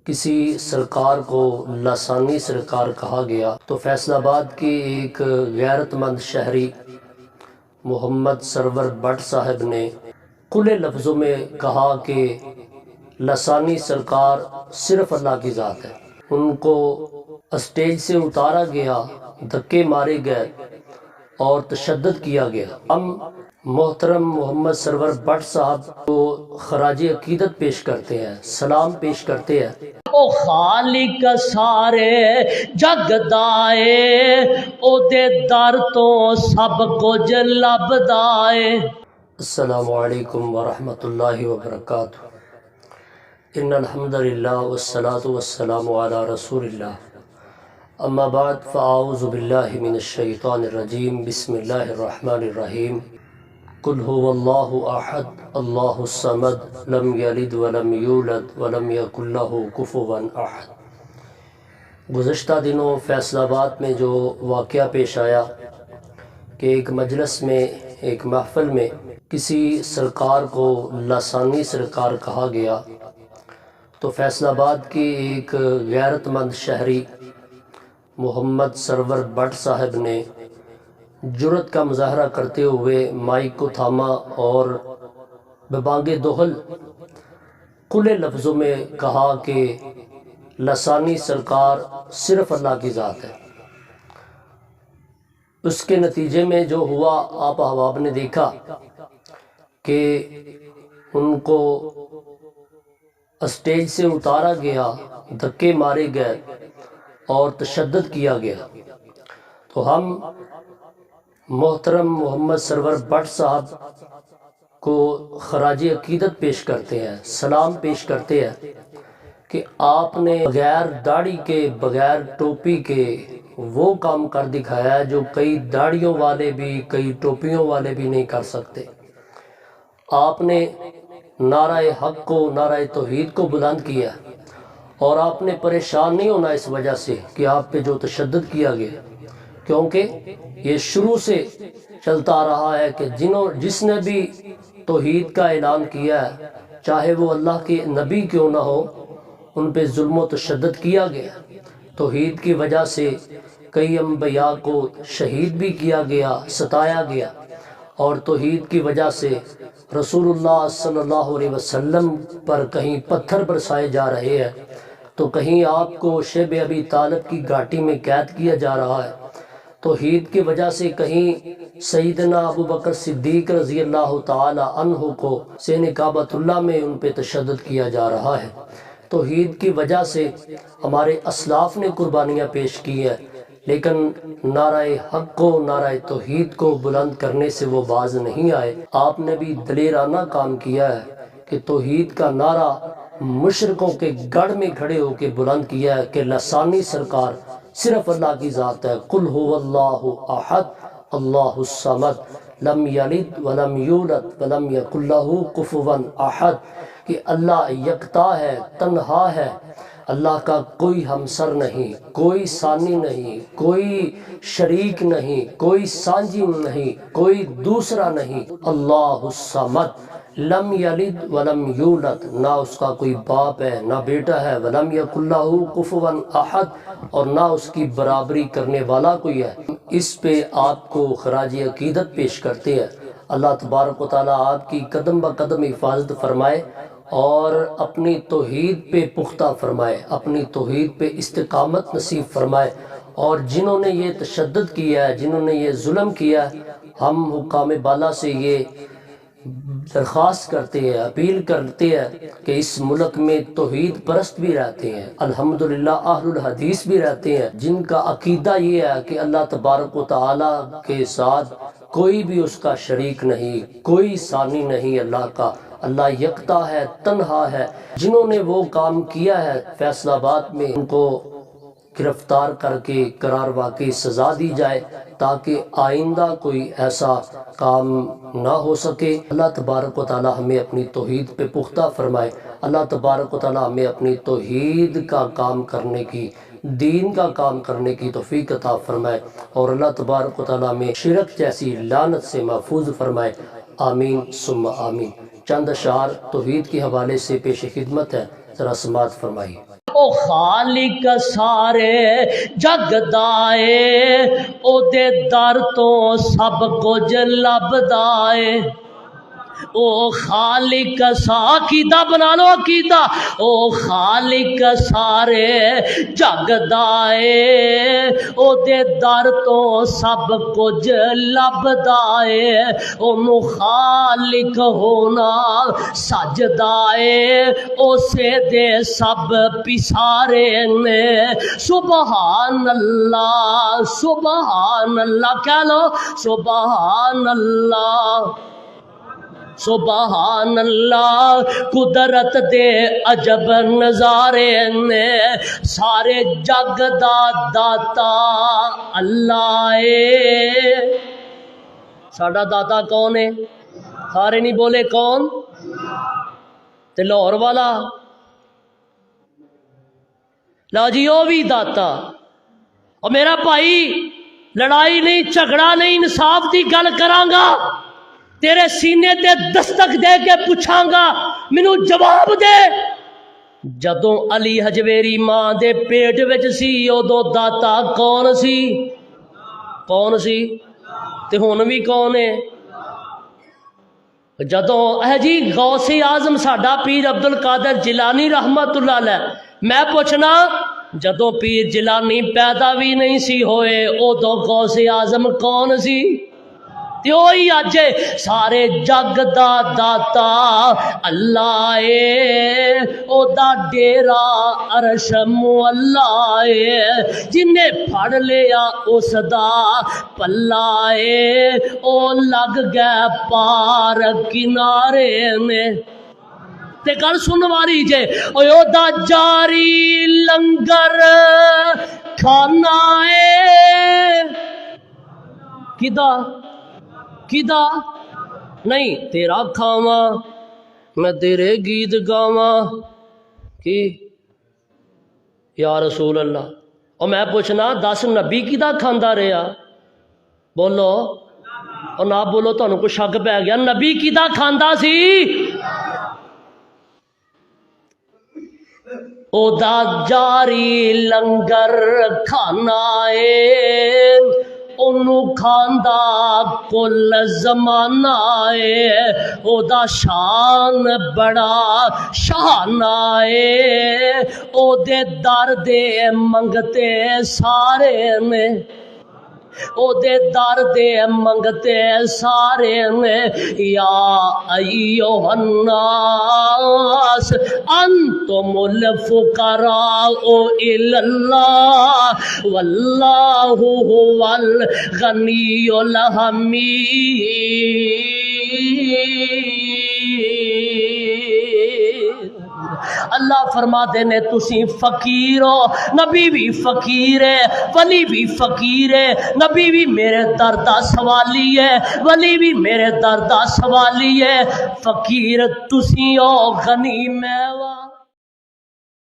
کسی سرکار کو لسانی سرکار کہا گیا تو فیصل آباد کے ایک غیرت مند شہری محمد سرور بٹ صاحب نے کھلے لفظوں میں کہا کہ لسانی سرکار صرف اللہ کی ذات ہے۔ ان کو اسٹیج سے اتارا گیا، دھکے مارے گئے اور تشدد کیا گیا۔ ہم محترم محمد سرور بٹ صاحب کو خراج عقیدت پیش کرتے ہیں، سلام پیش کرتے ہیں۔ او خالق سارے جگ دائے، او دے در تو سب کچھ لبدائے۔ السلام علیکم ورحمۃ اللہ وبرکاتہ۔ ان الحمد للہ والصلاة والسلام علی رسول اللہ، اما بعد فاعوذ باللہ من الشیطان الرجیم، بسم اللہ الرحمن الرحیم۔ قل هو اللہ احد اللہ الصمد لم یلد ولم یولد ولم یکن لہ کفوا احد۔ گزشتہ دنوں فیصل آباد میں جو واقعہ پیش آیا کہ ایک مجلس میں، ایک محفل میں کسی سرکار کو لسانی سرکار کہا گیا تو فیصل آباد کے ایک غیرت مند شہری محمد سرور بٹ صاحب نے جرأت کا مظاہرہ کرتے ہوئے مائک کو تھاما اور ببانگ دہل کھلے لفظوں میں کہا کہ لسانی سرکار صرف اللہ کی ذات ہے۔ اس کے نتیجے میں جو ہوا آپ احباب نے دیکھا کہ ان کو اسٹیج سے اتارا گیا، دھکے مارے گئے اور تشدد کیا گیا۔ تو ہم محترم محمد سرور بٹ صاحب کو خراج عقیدت پیش کرتے ہیں، سلام پیش کرتے ہیں کہ آپ نے بغیر داڑھی کے، بغیر ٹوپی کے وہ کام کر دکھایا ہے جو کئی داڑھیوں والے بھی، کئی ٹوپیوں والے بھی نہیں کر سکتے۔ آپ نے نعرہ حق کو، نعرہ توحید کو بلند کیا اور آپ نے پریشان نہیں ہونا اس وجہ سے کہ آپ پہ جو تشدد کیا گیا، کیونکہ یہ شروع سے چلتا آ رہا ہے کہ جس نے بھی توحید کا اعلان کیا ہے، چاہے وہ اللہ کے نبی کیوں نہ ہو، ان پہ ظلم و تشدد کیا گیا۔ توحید کی وجہ سے کئی انبیاء کو شہید بھی کیا گیا، ستایا گیا، اور توحید کی وجہ سے رسول اللہ صلی اللہ علیہ وسلم پر کہیں پتھر برسائے جا رہے ہیں تو کہیں آپ کو شیب ابی طالب کی گھاٹی میں قید کیا جا رہا ہے۔ توحید کی وجہ سے کہیں سیدنا ابو بکر صدیق رضی اللہ تعالی عنہ کو سین کعبۃ اللہ میں ان پہ تشدد کیا جا رہا ہے۔ توحید کی وجہ سے ہمارے اسلاف نے قربانیاں پیش کی ہیں، لیکن نعرہ حق کو، نعرہ توحید کو بلند کرنے سے وہ باز نہیں آئے۔ آپ نے بھی دلیرانہ کام کیا ہے کہ توحید کا نعرہ مشرکوں کے گڑھ میں کھڑے ہو کے بلند کیا ہے کہ لسانی سرکار صرف اللہ کی ذات ہے۔ قل هو اللہ احد اللہ الصمد لم یلد ولم یولد ولم یکن لہ کفوا احد، کہ اللہ یکتا ہے، تنہا ہے، اللہ کا کوئی ہمسر نہیں، کوئی ثانی نہیں، کوئی شریک نہیں، کوئی سانجی نہیں، کوئی دوسرا نہیں۔ اللہ الصمد لم یلد ولم یولد، نہ اس کا کوئی باپ ہے، نہ بیٹا ہے، ولم یکن لہ کفوا احد، اور نہ اس کی برابری کرنے والا کوئی ہے۔ اس پہ آپ کو خراج عقیدت پیش کرتے ہیں۔ اللہ تبارک و تعالیٰ آپ کی قدم با قدم حفاظت فرمائے اور اپنی توحید پہ پختہ فرمائے، اپنی توحید پہ استقامت نصیب فرمائے، اور جنہوں نے یہ تشدد کیا ہے، جنہوں نے یہ ظلم کیا ہے، ہم حکام بالا سے یہ درخواست کرتے ہیں، اپیل کرتے ہیں کہ اس ملک میں توحید پرست بھی رہتے ہیں، الحمدللہ اہل الحدیث بھی رہتے ہیں، جن کا عقیدہ یہ ہے کہ اللہ تبارک و تعالیٰ کے ساتھ کوئی بھی اس کا شریک نہیں، کوئی ثانی نہیں اللہ کا، اللہ یکتا ہے، تنہا ہے۔ جنہوں نے وہ کام کیا ہے فیصل آباد میں، ان کو گرفتار کر کے قرار واقعی سزا دی جائے تاکہ آئندہ کوئی ایسا کام نہ ہو سکے۔ اللہ تبارک و تعالی ہمیں اپنی توحید پہ پختہ فرمائے، اللہ تبارک و تعالی ہمیں اپنی توحید کا کام کرنے کی، دین کا کام کرنے کی توفیق عطا فرمائے، اور اللہ تبارک و تعالی ہمیں شرک جیسی لعنت سے محفوظ فرمائے، آمین ثم آمین۔ چند اشعار توحید کے حوالے سے پیش خدمت ہے، ذرا سماعت فرمائیے۔ او خالق سارے جگ دا اے او دے در تو سب کچھ لبدا اے او خالق عقیدہ بنا لو عقیدہ او خالق سارے جگ دا اے او دے در تو سب کچھ لبدا اے اونوں خالق ہونا سجدا اے اسے دے سب پسارے نے سبحان اللہ کہہ لو سبحان اللہ سبحان اللہ قدرت دے عجب نظارے نے سارے جگ دا داتا اللہ اے ساڈا داتا کون ہے سارے نہیں بولے کون تے لاہور والا لا جی او بھی داتا اور میرا بھائی لڑائی نہیں جھگڑا نہیں انصاف دی گل کراں گا تیرے سینے تے دستک دے کے پوچھاں گا مینوں جواب دے جدوں علی حجویری ماں دے پیٹ وچ سی اودوں داتا کون سی تے ہن بھی کون ہے جدوں جی غوث اعظم ساڈا پیر عبد القادر جیلانی رحمت اللہ علیہ میں پوچھنا جدوں پیر جیلانی پیدا بھی نہیں سی ہوئے اودوں غوث اعظم کون سی تے اوہی اج سارے جگ دا داتا اللہ اے او دا ڈیرا عرش مولا اے جنے پھڑ لیا اس دا پلا اے او لگ گئے پار کنارے میں تے گل سن واری جے او دا جاری لنگر کھانا اے کدا نہیں تیرا کھاواں میں تیرے گیت گاواں کی یا رسول اللہ اور میں پوچھنا 10 نبی کدا کھاندا رہیا بولو اور نہ بولو تانوں کوئی شک پہ گیا نبی کدا کھاندا سی او دا جاری لنگر کھانا اے اونوں کھاندا کل زمانہ اے او دا شان بڑا شانہ اے او دے در دے منگتے سارے نے او دے در دے منگتے سارے نے یا ایھا الناس انتم الفقراء الی اللہ واللہ هو الغنی الحمید اللہ فرماتے نے تسی فقیر ہو نبی بھی فقیر ہے ولی بھی فقیر ہے نبی بھی میرے در دا سوالی ہے ولی بھی میرے در دا سوالی ہے فقیر تسی ہو غنی میوہ